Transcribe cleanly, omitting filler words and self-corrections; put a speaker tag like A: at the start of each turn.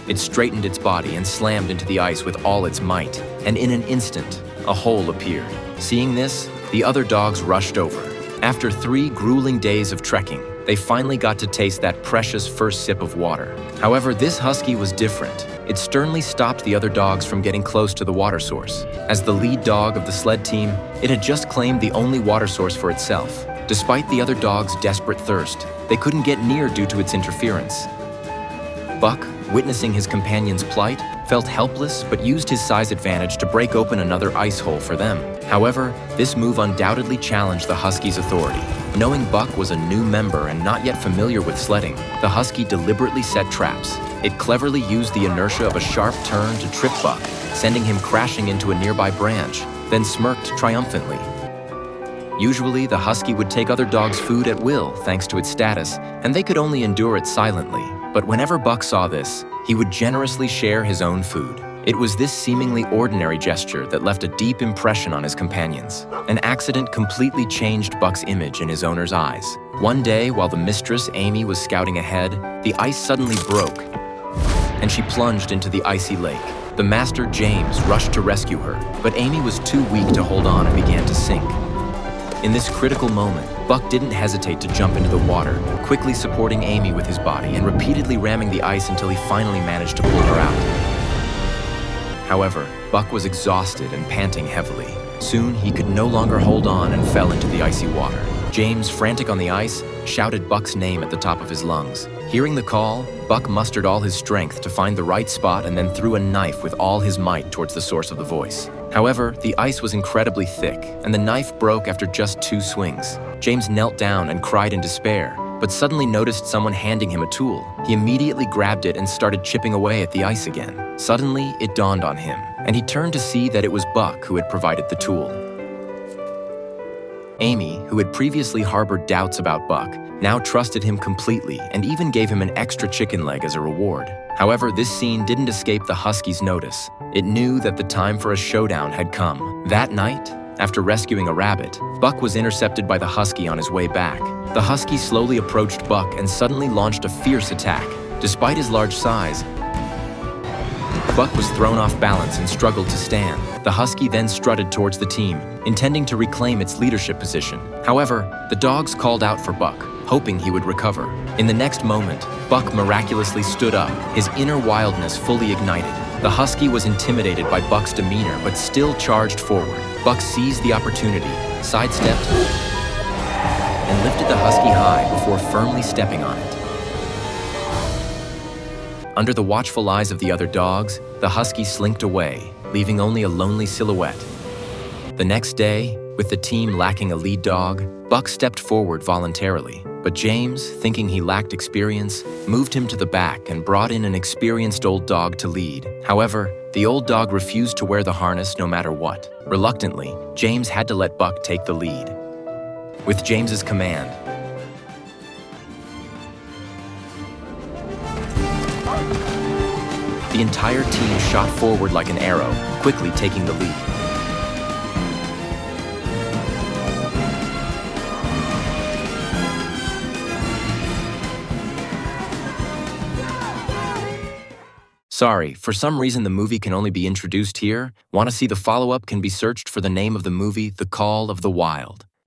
A: It straightened its body and slammed into the ice with all its might, and in an instant, a hole appeared. Seeing this, the other dogs rushed over. After 3 grueling days of trekking, they finally got to taste that precious first sip of water. However, this husky was different. It sternly stopped the other dogs from getting close to the water source. As the lead dog of the sled team, it had just claimed the only water source for itself. Despite the other dogs' desperate thirst, they couldn't get near due to its interference. Buck, witnessing his companion's plight, felt helpless but used his size advantage to break open another ice hole for them. However, this move undoubtedly challenged the husky's authority. Knowing Buck was a new member and not yet familiar with sledding, the husky deliberately set traps. It cleverly used the inertia of a sharp turn to trip Buck, sending him crashing into a nearby branch, then smirked triumphantly. Usually, the husky would take other dogs' food at will thanks to its status, and they could only endure it silently. But whenever Buck saw this, he would generously share his own food. It was this seemingly ordinary gesture that left a deep impression on his companions. An accident completely changed Buck's image in his owner's eyes. One day, while the mistress, Amy, was scouting ahead, the ice suddenly broke, and she plunged into the icy lake. The master, James, rushed to rescue her, but Amy was too weak to hold on and began to sink. In this critical moment, Buck didn't hesitate to jump into the water, quickly supporting Amy with his body and repeatedly ramming the ice until he finally managed to pull her out. However, Buck was exhausted and panting heavily. Soon, he could no longer hold on and fell into the icy water. James, frantic on the ice, shouted Buck's name at the top of his lungs. Hearing the call, Buck mustered all his strength to find the right spot and then threw a knife with all his might towards the source of the voice. However, the ice was incredibly thick, and the knife broke after just 2 swings. James knelt down and cried in despair, but suddenly noticed someone handing him a tool. He immediately grabbed it and started chipping away at the ice again. Suddenly, it dawned on him, and he turned to see that it was Buck who had provided the tool. Amy, who had previously harbored doubts about Buck, now trusted him completely and even gave him an extra chicken leg as a reward. However, this scene didn't escape the husky's notice. It knew that the time for a showdown had come. That night, after rescuing a rabbit, Buck was intercepted by the husky on his way back. The husky slowly approached Buck and suddenly launched a fierce attack. Despite his large size, Buck was thrown off balance and struggled to stand. The husky then strutted towards the team, intending to reclaim its leadership position. However, the dogs called out for Buck, hoping he would recover. In the next moment, Buck miraculously stood up, his inner wildness fully ignited. The husky was intimidated by Buck's demeanor but still charged forward. Buck seized the opportunity, sidestepped, and lifted the husky high before firmly stepping on it. Under the watchful eyes of the other dogs, the husky slinked away, leaving only a lonely silhouette. The next day, with the team lacking a lead dog, Buck stepped forward voluntarily. But James, thinking he lacked experience, moved him to the back and brought in an experienced old dog to lead. However, the old dog refused to wear the harness no matter what. Reluctantly, James had to let Buck take the lead. With James's command, the entire team shot forward like an arrow, quickly taking the lead. Sorry, for some reason the movie can only be introduced here. Want to see the follow-up can be searched for the name of the movie, The Call of the Wild.